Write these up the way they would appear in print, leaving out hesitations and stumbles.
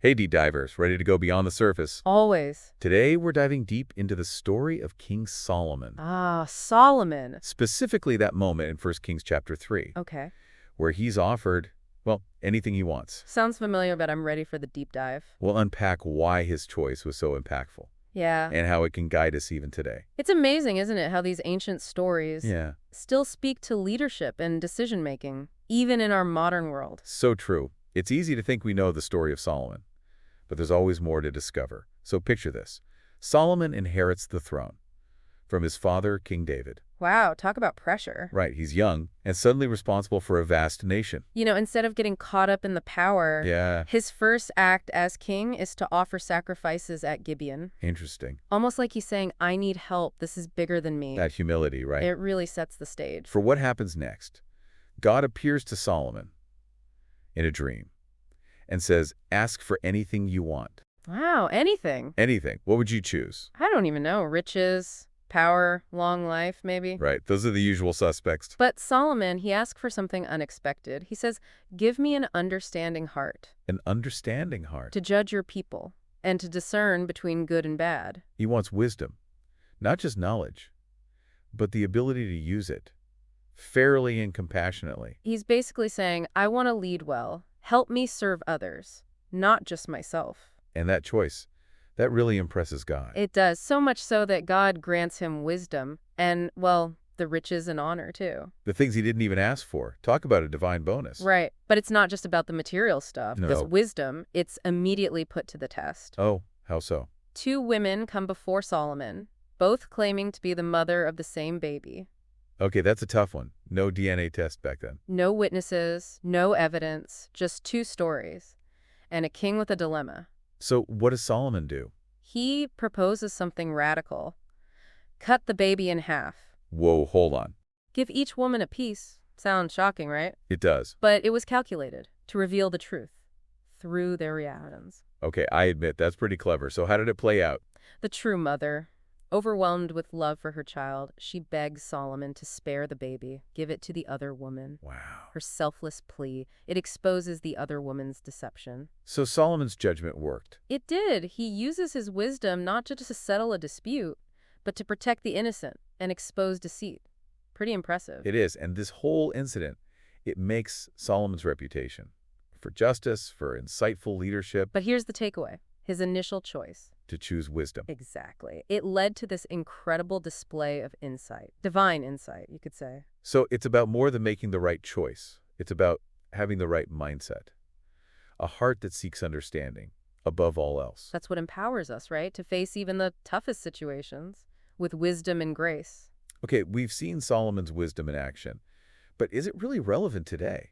Hey, deep divers, ready to go beyond the surface? Always. Today, we're diving deep into the story of King Solomon, Ah, Solomon. specifically that moment in 1 Kings chapter 3, Okay. where he's offered, well, anything he wants. Sounds familiar, but I'm ready for the deep dive. We'll unpack why his choice was so impactful Yeah. and how it can guide us even today. It's amazing, isn't it, how these ancient stories Yeah, still speak to leadership and decision-making, even in our modern world. so true. It's easy to think we know the story of Solomon, but there's always more to discover. So picture this. Solomon inherits the throne from his father, King David. Wow, talk about pressure. Right, he's young and suddenly responsible for a vast nation. Instead of getting caught up in the power, Yeah, his first act as king is to offer sacrifices at Gibeon. interesting. Almost like he's saying, I need help. This is bigger than me. That humility, right? It really sets the stage. For what happens next, God appears to Solomon in a dream and says, ask for anything you want. Wow, anything. Anything. What would you choose? I don't even know. Riches, power, long life, maybe. Right, those are the usual suspects. But Solomon, he asked for something unexpected. He says, give me an understanding heart An understanding heart. to judge your people and to discern between good and bad. He wants wisdom, not just knowledge, but the ability to use it fairly and compassionately. He's basically saying, I want to lead well. Help me serve others, not just myself. And that choice, that really impresses God. It does, so much so that God grants him wisdom and, well, the riches and honor too. The things he didn't even ask for. Talk about a divine bonus. Right. But it's not just about the material stuff. This No. wisdom, it's immediately put to the test. Oh, how so? Two women come before Solomon, both claiming to be the mother of the same baby. Okay, that's a tough one. No DNA test back then. No witnesses, no evidence, just two stories. And a king with a dilemma. So what does Solomon do? He proposes something radical. Cut the baby in half. Whoa, hold on. Give each woman a piece. Sounds shocking, right? It does. But it was calculated to reveal the truth through their reactions. Okay, I admit, that's pretty clever. So how did it play out? The true mother, overwhelmed with love for her child, she begs Solomon to spare the baby, give it to the other woman. Wow. Her selfless plea, it exposes the other woman's deception. So Solomon's judgment worked. It did. He uses his wisdom not just to settle a dispute, but to protect the innocent and expose deceit. Pretty impressive. It is. And this whole incident, it makes Solomon's reputation for justice, for insightful leadership, But here's the takeaway. His initial choice. to choose wisdom. Exactly. It led to this incredible display of insight. Divine insight, you could say. So it's about more than making the right choice. It's about having the right mindset, a heart that seeks understanding above all else. That's what empowers us, right? To face even the toughest situations with wisdom and grace. Okay, we've seen Solomon's wisdom in action, but is it really relevant today?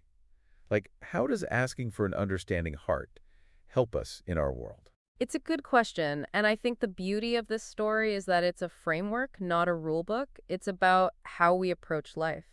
Like, how does asking for an understanding heart help us in our world? It's a good question, and I think the beauty of this story is that it's a framework, not a rule book. It's about how we approach life,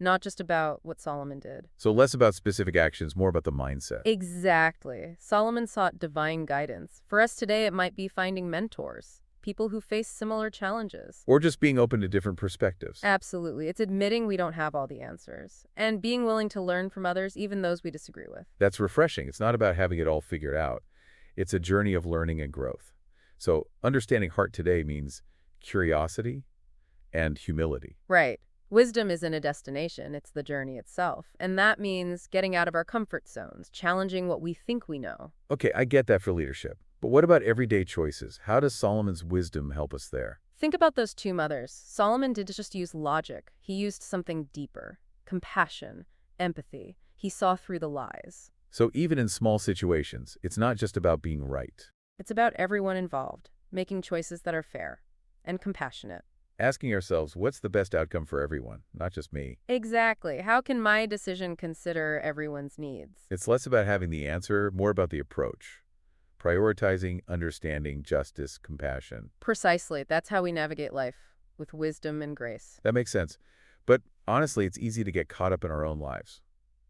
not just about what Solomon did. So less about specific actions, more about the mindset. Exactly. Solomon sought divine guidance. For us today, it might be finding mentors, people who face similar challenges. Or just being open to different perspectives. Absolutely. It's admitting we don't have all the answers and being willing to learn from others, even those we disagree with. That's refreshing. It's not about having it all figured out. It's a journey of learning and growth. So understanding heart today means curiosity and humility. Right. Wisdom isn't a destination, it's the journey itself. And that means getting out of our comfort zones, challenging what we think we know. Okay, I get that for leadership. But what about everyday choices? How does Solomon's wisdom help us there? Think about those two mothers. Solomon didn't just use logic. He used something deeper. Compassion, empathy. He saw through the lies. So even in small situations, it's not just about being right. It's about everyone involved, making choices that are fair and compassionate. Asking ourselves, what's the best outcome for everyone, not just me? Exactly. How can my decision consider everyone's needs? It's less about having the answer, more about the approach. Prioritizing, understanding, justice, compassion. Precisely. That's how we navigate life, with wisdom and grace. That makes sense. But honestly, it's easy to get caught up in our own lives.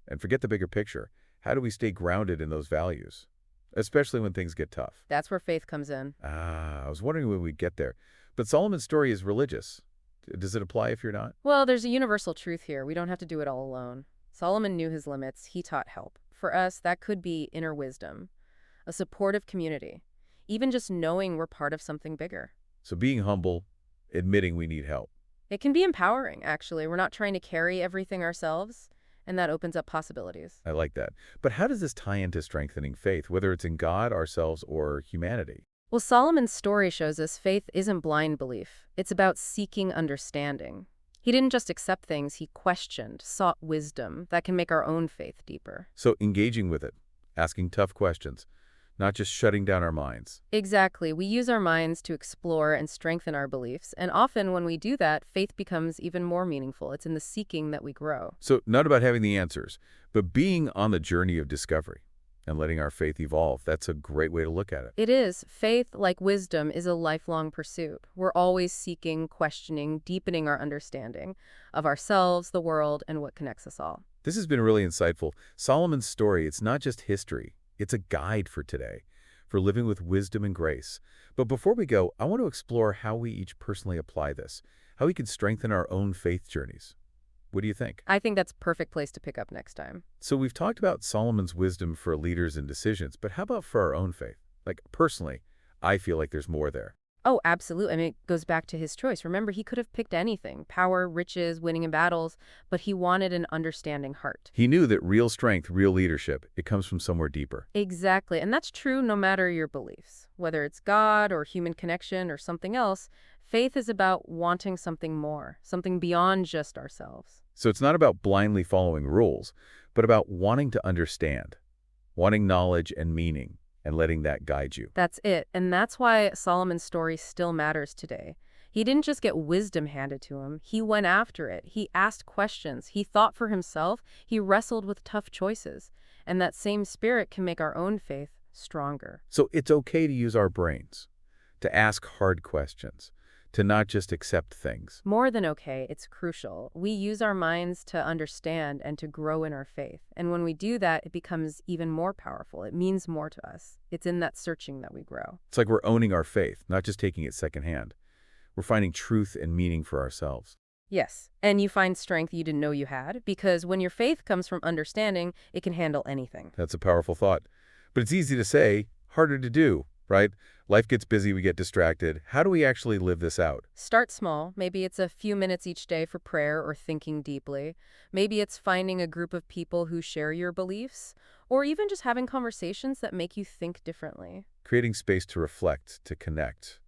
And forget the bigger picture. How do we stay grounded in those values? Especially when things get tough. That's where faith comes in. I was wondering when we'd get there. But Solomon's story is religious. Does it apply if you're not? Well, there's a universal truth here. We don't have to do it all alone. Solomon knew his limits. He taught help. For us, that could be inner wisdom, a supportive community, even just knowing we're part of something bigger. So being humble, admitting we need help. It can be empowering, actually. We're not trying to carry everything ourselves, and that opens up possibilities. I like that. But how does this tie into strengthening faith, whether it's in God, ourselves, or humanity? Well, Solomon's story shows us faith isn't blind belief. It's about seeking understanding. He didn't just accept things, he questioned, sought wisdom that can make our own faith deeper. So engaging with it, asking tough questions, not just shutting down our minds. Exactly. We use our minds to explore and strengthen our beliefs, and often when we do that, faith becomes even more meaningful. It's in the seeking that we grow. So not about having the answers, but being on the journey of discovery and letting our faith evolve. That's a great way to look at it. It is. Faith, like wisdom, is a lifelong pursuit. We're always seeking, questioning, deepening our understanding of ourselves, the world, and what connects us all. This has been really insightful. Solomon's story, it's not just history. It's a guide for today, for living with wisdom and grace. But before we go, I want to explore how we each personally apply this, how we can strengthen our own faith journeys. What do you think? I think that's a perfect place to pick up next time. So we've talked about Solomon's wisdom for leaders and decisions, but how about for our own faith? Like personally, I feel like there's more there. Oh, absolutely. I mean, it goes back to his choice. Remember, he could have picked anything, power, riches, winning in battles, but he wanted an understanding heart. He knew that real strength, real leadership, it comes from somewhere deeper. Exactly. And that's true no matter your beliefs. Whether it's God or human connection or something else, faith is about wanting something more, something beyond just ourselves. So it's not about blindly following rules, but about wanting to understand, wanting knowledge and meaning, and letting that guide you. That's it. And that's why Solomon's story still matters today. He didn't just get wisdom handed to him. He went after it. He asked questions. He thought for himself. He wrestled with tough choices. And that same spirit can make our own faith stronger. So it's okay to use our brains, to ask hard questions, to not just accept things. More than okay, it's crucial. We use our minds to understand and to grow in our faith. And when we do that, it becomes even more powerful. It means more to us. It's in that searching that we grow. It's like we're owning our faith, not just taking it secondhand. We're finding truth and meaning for ourselves. Yes, and you find strength you didn't know you had, because when your faith comes from understanding, it can handle anything. That's a powerful thought. But it's easy to say, harder to do, right? Life gets busy, we get distracted. How do we actually live this out? Start small. Maybe it's a few minutes each day for prayer or thinking deeply. Maybe it's finding a group of people who share your beliefs, or even just having conversations that make you think differently. Creating space to reflect, to connect,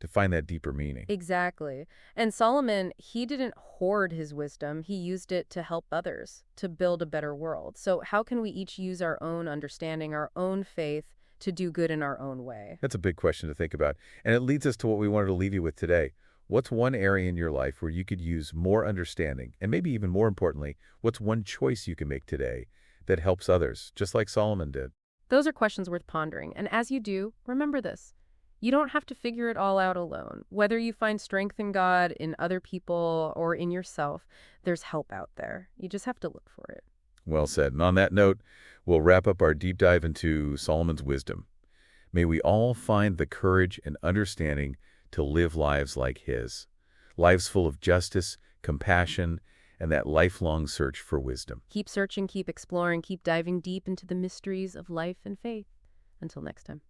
to find that deeper meaning. Exactly. And Solomon, he didn't hoard his wisdom. He used it to help others, to build a better world. So how can we each use our own understanding, our own faith, to do good in our own way? That's a big question to think about. And it leads us to what we wanted to leave you with today. What's one area in your life where you could use more understanding? And maybe even more importantly, what's one choice you can make today that helps others, just like Solomon did? Those are questions worth pondering. And as you do, remember this. You don't have to figure it all out alone. Whether you find strength in God, in other people, or in yourself, there's help out there. You just have to look for it. Well said. And on that note, we'll wrap up our deep dive into Solomon's wisdom. May we all find the courage and understanding to live lives like his, lives full of justice, compassion, and that lifelong search for wisdom. Keep searching, keep exploring, keep diving deep into the mysteries of life and faith. Until next time.